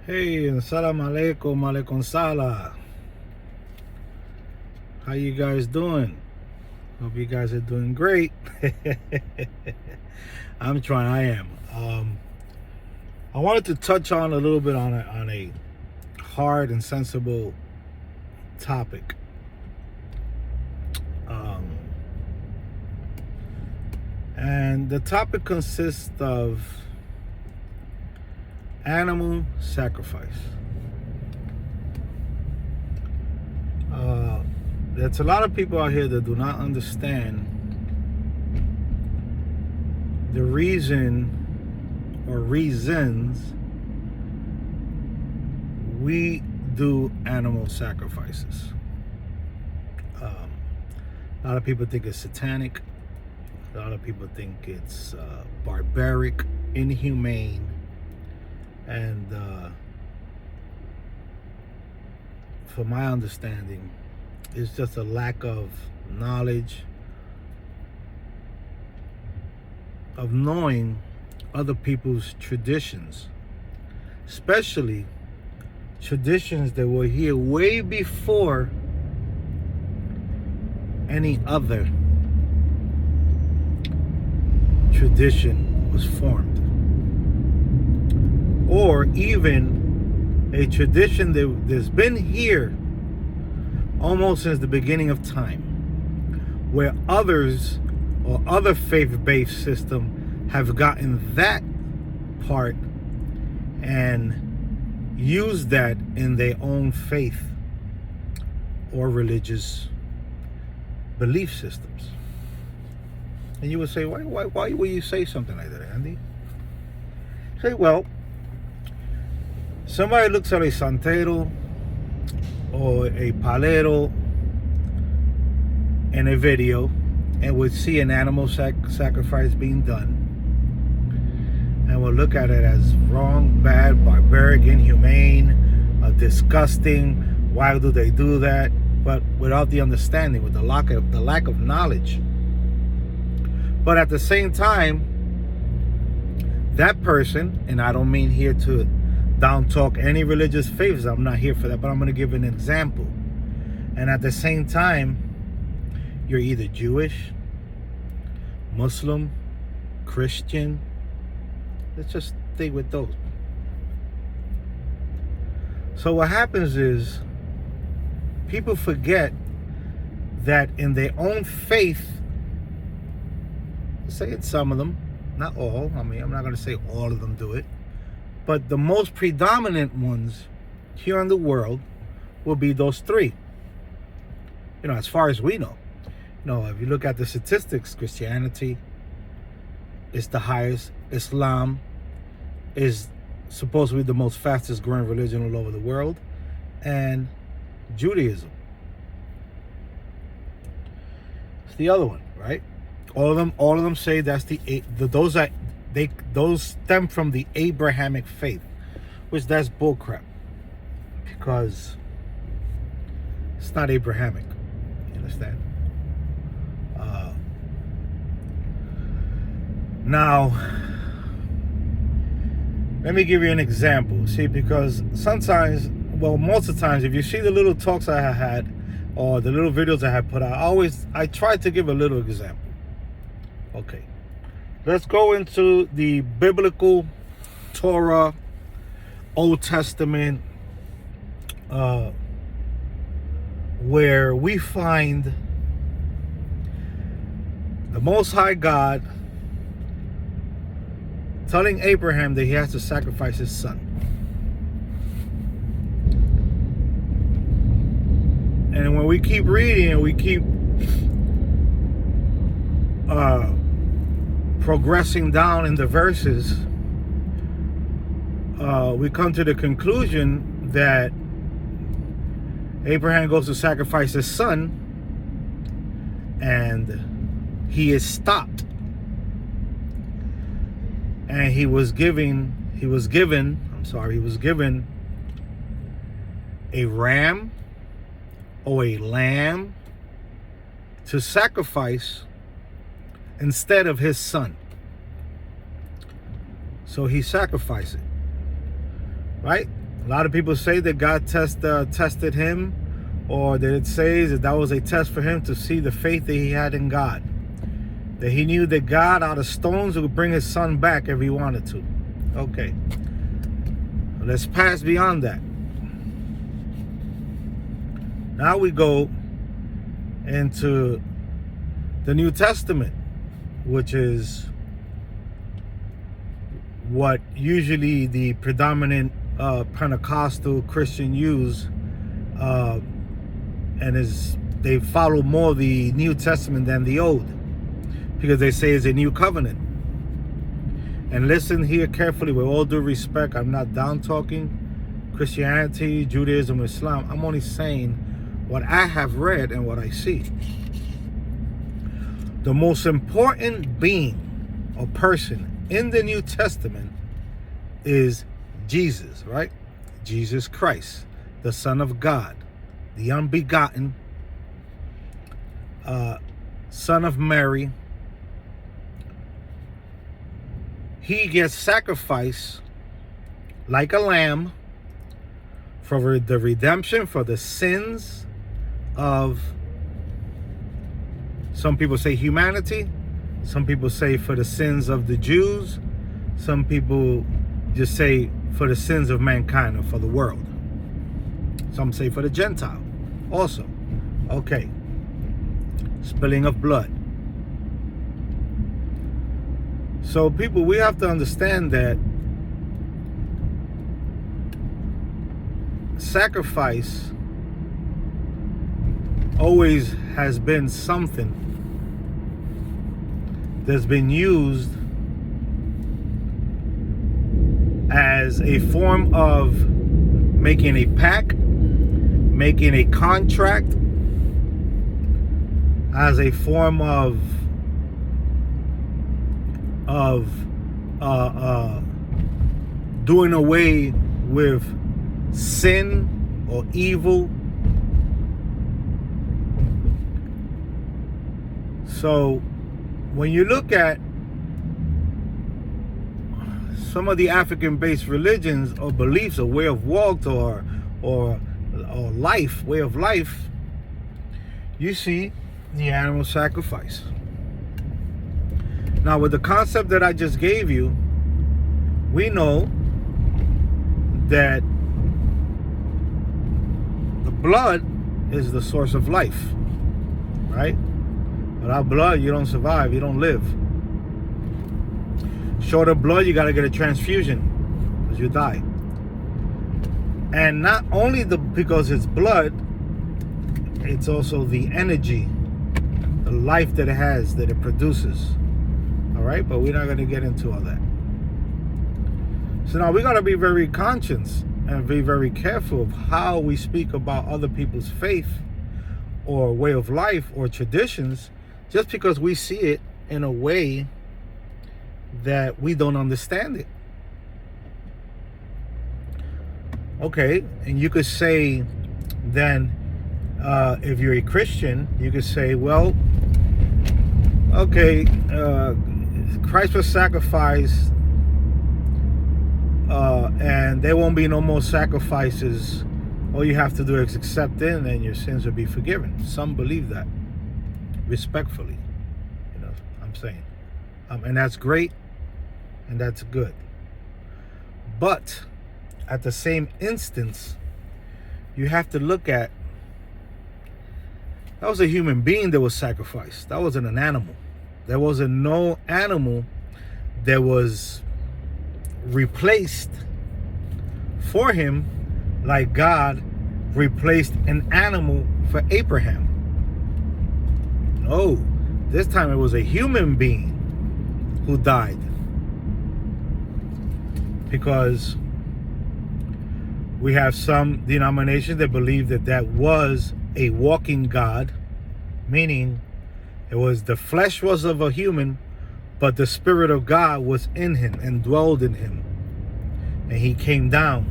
Hey, assalamu alaikum, alaikum salam. How you guys doing? Hope you guys are doing great. I'm trying. I am. I wanted to touch on a little bit on a hard and sensible topic. And the topic consists of animal sacrifice. There's a lot of people out here that do not understand the reason or reasons we do animal sacrifices. A lot of people think it's satanic. A lot of people think it's barbaric, inhumane, and from my understanding, it's just a lack of knowledge, of knowing other people's traditions, especially traditions that were here way before any other tradition was formed, or even a tradition that's been here almost since the beginning of time, where others or other faith-based system have gotten that part and used that in their own faith or religious belief systems. And you would say, why would you say something like that, Andy? Say, well, somebody looks at a santero or a palero in a video and would see an animal sacrifice being done, and will look at it as wrong, bad, barbaric, inhumane, disgusting. Why do they do that? But without the understanding, with the lack of knowledge. But at the same time, that person, and I don't mean here to down talk any religious faiths, I'm not here for that, but I'm going to give an example. And at the same time, you're either Jewish, Muslim, Christian. Let's just stay with those. So what happens is people forget that in their own faith, say it's some of them, not all. I mean, I'm not going to say all of them do it, but the most predominant ones here in the world will be those three. As far as we know. If you look at the statistics, Christianity is the highest. Islam is supposed to be the most fastest growing religion all over the world, and Judaism. It's the other one, right? All of them say that's those stem from the Abrahamic faith, which that's bullcrap, because it's not Abrahamic. You understand? Now, let me give you an example. See, because sometimes, well, most of the times, if you see the little talks I had or the little videos I had put out, I try to give a little example. Okay, let's go into the biblical Torah, Old Testament, where we find the Most High God telling Abraham that he has to sacrifice his son. And when we keep reading and we keep progressing down in the verses, we come to the conclusion that Abraham goes to sacrifice his son, and he is stopped. And he was given a ram or a lamb to sacrifice instead of his son. So he sacrificed it, right? A lot of people say that God tested him, or that it says that was a test for him to see the faith that he had in God. That he knew that God out of stones would bring his son back if he wanted to. Okay. Let's pass beyond that. Now we go into the New Testament, which is what usually the predominant Pentecostal Christian use, and they follow more the New Testament than the Old, because they say it's a new covenant. And listen here carefully, with all due respect, I'm not down talking Christianity, Judaism, Islam. I'm only saying what I have read and what I see. The most important being or person in the New Testament is Jesus, right? Jesus Christ, the Son of God, the unbegotten, Son of Mary. He gets sacrificed like a lamb for the redemption, for the sins of, some people say humanity, some people say for the sins of the Jews, some people just say for the sins of mankind or for the world. Some say for the Gentile also. Okay. Spilling of blood. So people, we have to understand that sacrifice always has been something that's been used as a form of making a pact, making a contract, as a form of doing away with sin or evil. So when you look at some of the African-based religions or beliefs or way of walk or life, way of life, you see the animal sacrifice. Now, with the concept that I just gave you, we know that the blood is the source of life, right? Without blood, you don't survive, you don't live. Short of blood, you got to get a transfusion because you die. And not only because it's blood, it's also the energy, the life that it has, that it produces. All right, but we're not going to get into all that. So now we got to be very conscious and be very careful of how we speak about other people's faith or way of life or traditions, just because we see it in a way that we don't understand it. Okay, and you could say then, if you're a Christian, you could say, well, okay, Christ was sacrificed, and there won't be no more sacrifices. All you have to do is accept it, and your sins will be forgiven. Some believe that, respectfully, I'm saying, and that's great, and that's good. But at the same instance, you have to look at, that was a human being that was sacrificed. That wasn't an animal. There wasn't no animal that was replaced for him like God replaced an animal for Abraham. No, this time it was a human being who died. Because we have some denominations that believe that was a walking God, meaning it was the flesh was of a human, but the Spirit of God was in him and dwelled in him, and he came down.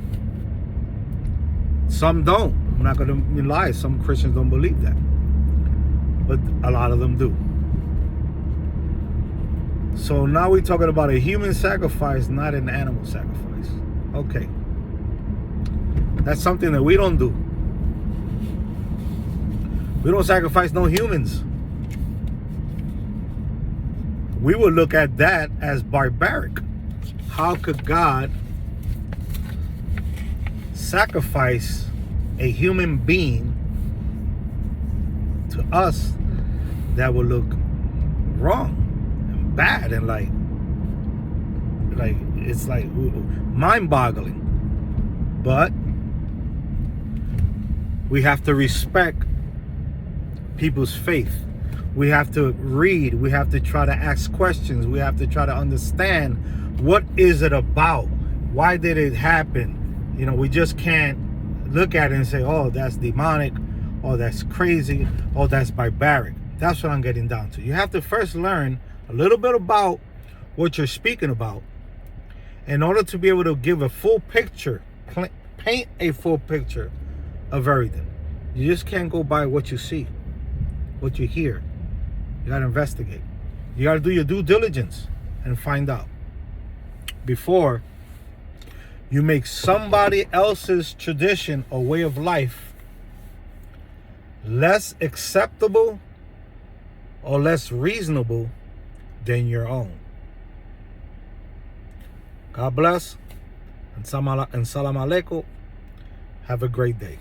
Some don't. I'm not going to lie. Some Christians don't believe that, but a lot of them do. So now we're talking about a human sacrifice, not an animal sacrifice. Okay. That's something that we don't do. We don't sacrifice no humans. We would look at that as barbaric. How could God sacrifice a human being to us? That would look wrong and bad and like it's like mind-boggling. But we have to respect people's faith. We have to read. We have to try to ask questions. We have to try to understand, what is it about? Why did it happen? You know, we just can't look at it and say, oh, that's demonic, oh, that's crazy, oh, that's barbaric. That's what I'm getting down to. You have to first learn a little bit about what you're speaking about in order to be able to give a full picture, paint a full picture of everything. You just can't go by what you see, what you hear. You got to investigate. You got to do your due diligence and find out before you make somebody else's tradition or way of life less acceptable or less reasonable than your own. God bless and salam alaikum. Have a great day.